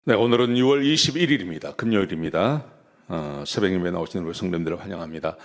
네, 오늘은 6월 21일입니다. 금요일입니다. 새벽 예배 나오시는 우리 성도님들을 환영합니다.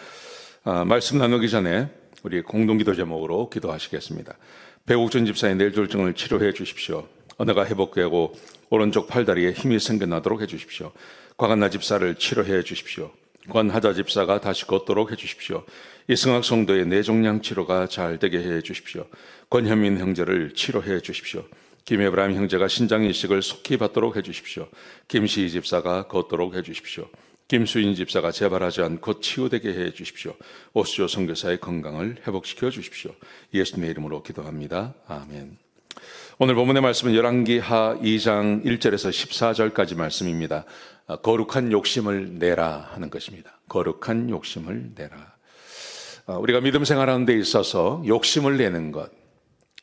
말씀 나누기 전에 우리 공동기도 제목으로 기도하시겠습니다. 배국준 집사의 뇌졸중을 치료해 주십시오. 언어가 회복되고 오른쪽 팔다리에 힘이 생겨나도록 해 주십시오. 곽한나 집사를 치료해 주십시오. 권하자 집사가 다시 걷도록 해 주십시오. 이승학 성도의 뇌종양 치료가 잘 되게 해 주십시오. 권현민 형제를 치료해 주십시오. 김에브라임 형제가 신장 이식을 속히 받도록 해주십시오. 김시희 집사가 걷도록 해주십시오. 김수인 집사가 재발하지 않고 치유되게 해주십시오. 오수조 선교사의 건강을 회복시켜 주십시오. 예수님의 이름으로 기도합니다. 아멘. 오늘 본문의 말씀은 열왕기하 2장 1절에서 14절까지 말씀입니다. 거룩한 욕심을 내라 하는 것입니다. 거룩한 욕심을 내라. 우리가 믿음 생활하는 데 있어서 욕심을 내는 것,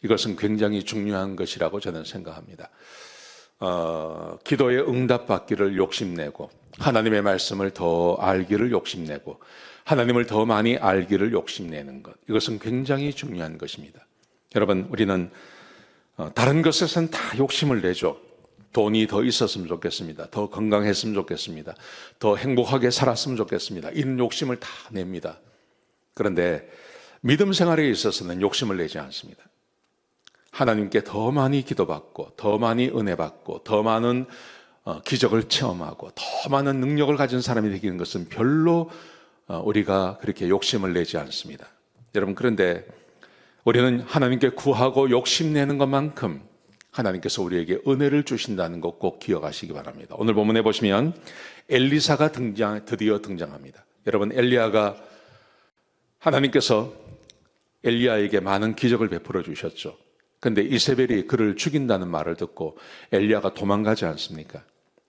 이것은 굉장히 중요한 것이라고 저는 생각합니다. 기도에 응답받기를 욕심내고, 하나님의 말씀을 더 알기를 욕심내고, 하나님을 더 많이 알기를 욕심내는 것, 이것은 굉장히 중요한 것입니다. 여러분, 우리는 다른 것에서는 다 욕심을 내죠. 돈이 더 있었으면 좋겠습니다. 더 건강했으면 좋겠습니다. 더 행복하게 살았으면 좋겠습니다. 이런 욕심을 다 냅니다. 그런데 믿음 생활에 있어서는 욕심을 내지 않습니다. 하나님께 더 많이 기도받고, 더 많이 은혜받고, 더 많은 기적을 체험하고, 더 많은 능력을 가진 사람이 되기는 것은 별로 우리가 그렇게 욕심을 내지 않습니다. 여러분, 그런데 우리는 하나님께 구하고 욕심내는 것만큼 하나님께서 우리에게 은혜를 주신다는 것 꼭 기억하시기 바랍니다. 오늘 본문에 보시면 엘리사가 드디어 등장합니다. 여러분, 엘리야가 하나님께서 엘리야에게 많은 기적을 베풀어 주셨죠. 근데 이세벨이 그를 죽인다는 말을 듣고 엘리야가 도망가지 않습니까?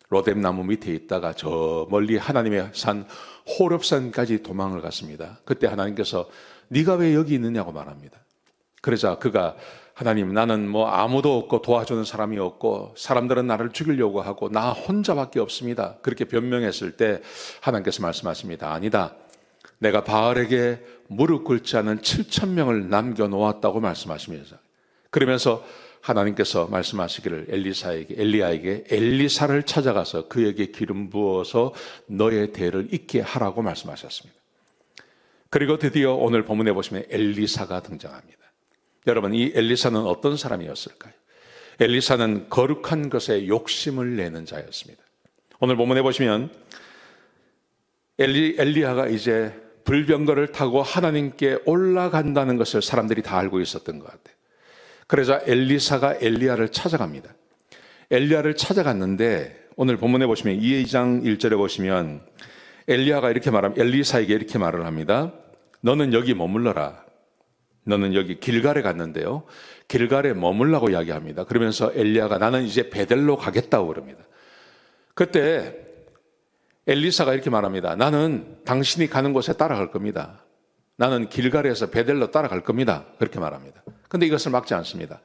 로뎀나무 밑에 있다가 저 멀리 하나님의 산 호렙산까지 도망을 갔습니다. 그때 하나님께서 네가 왜 여기 있느냐고 말합니다. 그러자 그가 하나님, 나는 아무도 없고 도와주는 사람이 없고 사람들은 나를 죽이려고 하고 나 혼자밖에 없습니다. 그렇게 변명했을 때 하나님께서 말씀하십니다. 아니다. 내가 바알에게 무릎 꿇지 않은 7,000명을 남겨놓았다고 말씀하시면서, 그러면서 하나님께서 말씀하시기를 엘리야에게 엘리사를 찾아가서 그에게 기름 부어서 너의 대를 잇게 하라고 말씀하셨습니다. 그리고 드디어 오늘 본문에 보시면 엘리사가 등장합니다. 여러분, 이 엘리사는 어떤 사람이었을까요? 엘리사는 거룩한 것에 욕심을 내는 자였습니다. 오늘 본문에 보시면 엘리야가 이제 불병거를 타고 하나님께 올라간다는 것을 사람들이 다 알고 있었던 것 같아요. 그러자 엘리사가 엘리야를 찾아갑니다. 엘리야를 찾아갔는데 오늘 본문에 보시면 2장 1절에 보시면 엘리야가 엘리사에게 이렇게 말을 합니다. 너는 여기 머물러라. 너는 여기 길갈에 갔는데요, 길갈에 머물라고 이야기합니다. 그러면서 엘리야가 나는 이제 베델로 가겠다고 그럽니다. 그때 엘리사가 이렇게 말합니다. 나는 당신이 가는 곳에 따라갈 겁니다. 나는 길갈에서 베델로 따라갈 겁니다. 그렇게 말합니다. 근데 이것을 막지 않습니다.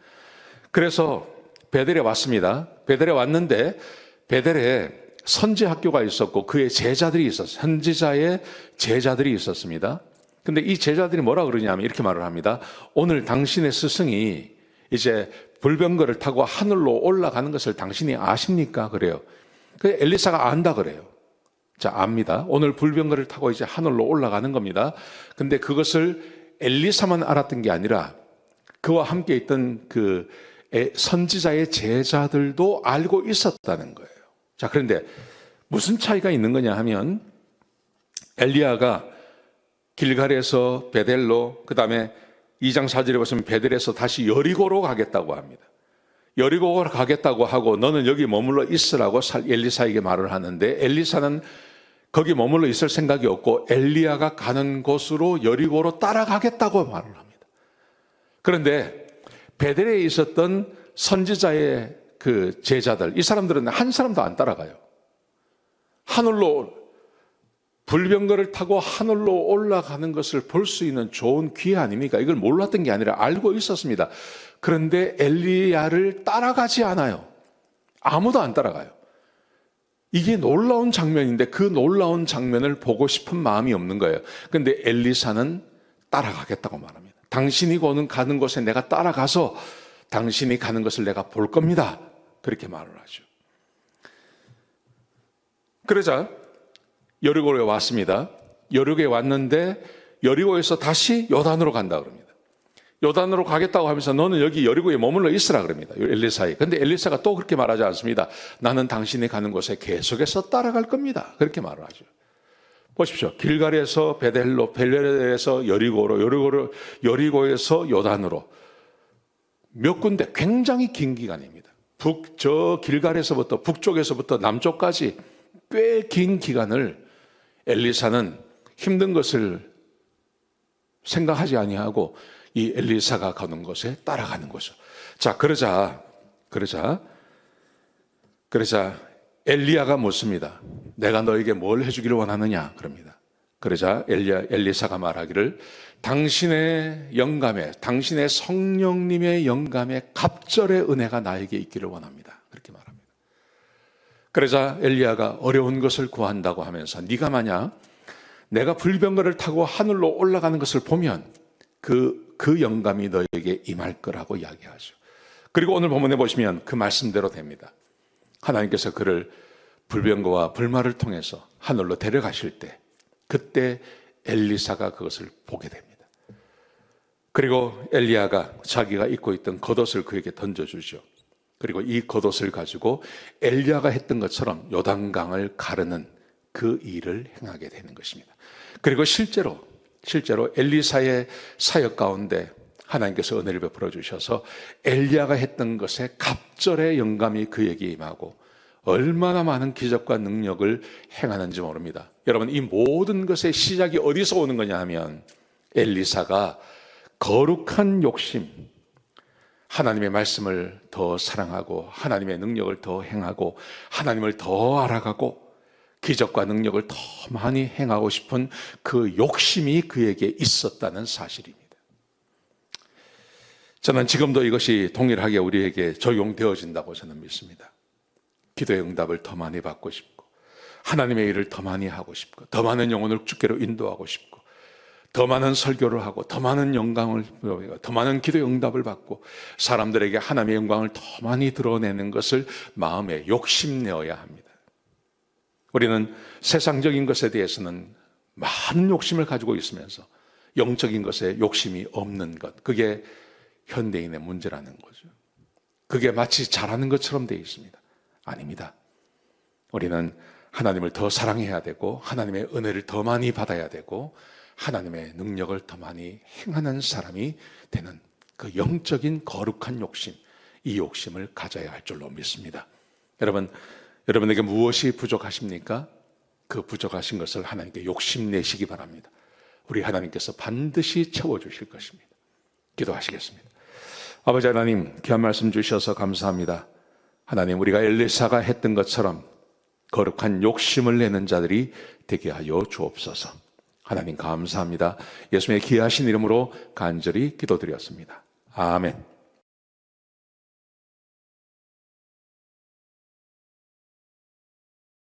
그래서 베델에 왔습니다. 베델에 왔는데 베델에 선지 학교가 있었고 그의 제자들이 있었어요. 선지자의 제자들이 있었습니다. 근데 이 제자들이 뭐라 그러냐면 이렇게 말을 합니다. 오늘 당신의 스승이 이제 불병거를 타고 하늘로 올라가는 것을 당신이 아십니까? 그래요. 그래서 엘리사가 안다 그래요. 자, 압니다. 오늘 불병거를 타고 이제 하늘로 올라가는 겁니다. 근데 그것을 엘리사만 알았던 게 아니라 그와 함께 있던 그 선지자의 제자들도 알고 있었다는 거예요. 자, 그런데 무슨 차이가 있는 거냐 하면 엘리야가 길갈에서 베델로, 그 다음에 2장 4절에 보시면 베델에서 다시 여리고로 가겠다고 합니다. 여리고로 가겠다고 하고 너는 여기 머물러 있으라고 엘리사에게 말을 하는데 엘리사는 거기 머물러 있을 생각이 없고 엘리야가 가는 곳으로 여리고로 따라가겠다고 말을 합니다. 그런데 베델에 있었던 선지자의 그 제자들, 이 사람들은 한 사람도 안 따라가요. 하늘로 불병거를 타고 하늘로 올라가는 것을 볼 수 있는 좋은 기회 아닙니까? 이걸 몰랐던 게 아니라 알고 있었습니다. 그런데 엘리야를 따라가지 않아요. 아무도 안 따라가요. 이게 놀라운 장면인데 그 놀라운 장면을 보고 싶은 마음이 없는 거예요. 그런데 엘리사는 따라가겠다고 말합니다. 당신이 가는 곳에 내가 따라가서 당신이 가는 것을 내가 볼 겁니다. 그렇게 말을 하죠. 그러자 여리고에 왔습니다. 여리고에 왔는데 여리고에서 다시 요단으로 간다 그럽니다. 요단으로 가겠다고 하면서 너는 여기 여리고에 머물러 있으라 그럽니다. 엘리사에. 근데 엘리사가 또 그렇게 말하지 않습니다. 나는 당신이 가는 곳에 계속해서 따라갈 겁니다. 그렇게 말을 하죠. 보십시오. 길갈에서 베델로, 베델에서 여리고로, 여리고에서 요단으로 몇 군데 굉장히 긴 기간입니다. 저 길갈에서부터 북쪽에서부터 남쪽까지 꽤 긴 기간을 엘리사는 힘든 것을 생각하지 아니하고 이 엘리사가 가는 곳에 따라가는 거죠. 자, 그러자 엘리야가 묻습니다. 내가 너에게 뭘 해주기를 원하느냐? 그럽니다. 그러자 엘리사가 말하기를 당신의 영감에, 당신의 성령님의 영감에 갑절의 은혜가 나에게 있기를 원합니다. 그렇게 말합니다. 그러자 엘리야가 어려운 것을 구한다고 하면서 네가 만약 내가 불병거를 타고 하늘로 올라가는 것을 보면 그 영감이 너에게 임할 거라고 이야기하죠. 그리고 오늘 본문에 보시면 그 말씀대로 됩니다. 하나님께서 그를 불병거와 불말을 통해서 하늘로 데려가실 때 그때 엘리사가 그것을 보게 됩니다. 그리고 엘리야가 자기가 입고 있던 겉옷을 그에게 던져주죠. 그리고 이 겉옷을 가지고 엘리야가 했던 것처럼 요단강을 가르는 그 일을 행하게 되는 것입니다. 그리고 실제로 엘리사의 사역 가운데 하나님께서 은혜를 베풀어 주셔서 엘리야가 했던 것에 갑절의 영감이 그에게 임하고 얼마나 많은 기적과 능력을 행하는지 모릅니다. 여러분, 이 모든 것의 시작이 어디서 오는 거냐 하면 엘리사가 거룩한 욕심, 하나님의 말씀을 더 사랑하고 하나님의 능력을 더 행하고 하나님을 더 알아가고 기적과 능력을 더 많이 행하고 싶은 그 욕심이 그에게 있었다는 사실입니다. 저는 지금도 이것이 동일하게 우리에게 적용되어진다고 저는 믿습니다. 기도의 응답을 더 많이 받고 싶고 하나님의 일을 더 많이 하고 싶고 더 많은 영혼을 주께로 인도하고 싶고 더 많은 설교를 하고 더 많은 영광을, 더 많은 기도의 응답을 받고 사람들에게 하나님의 영광을 더 많이 드러내는 것을 마음에 욕심내어야 합니다. 우리는 세상적인 것에 대해서는 많은 욕심을 가지고 있으면서 영적인 것에 욕심이 없는 것, 그게 현대인의 문제라는 거죠. 그게 마치 잘하는 것처럼 되어 있습니다. 아닙니다. 우리는 하나님을 더 사랑해야 되고 하나님의 은혜를 더 많이 받아야 되고 하나님의 능력을 더 많이 행하는 사람이 되는 그 영적인 거룩한 욕심, 이 욕심을 가져야 할 줄로 믿습니다. 여러분에게 무엇이 부족하십니까? 그 부족하신 것을 하나님께 욕심내시기 바랍니다. 우리 하나님께서 반드시 채워주실 것입니다. 기도하시겠습니다. 아버지 하나님, 귀한 말씀 주셔서 감사합니다. 하나님, 우리가 엘리사가 했던 것처럼 거룩한 욕심을 내는 자들이 되게 하여 주옵소서. 하나님 감사합니다. 예수님의 귀하신 이름으로 간절히 기도드렸습니다. 아멘.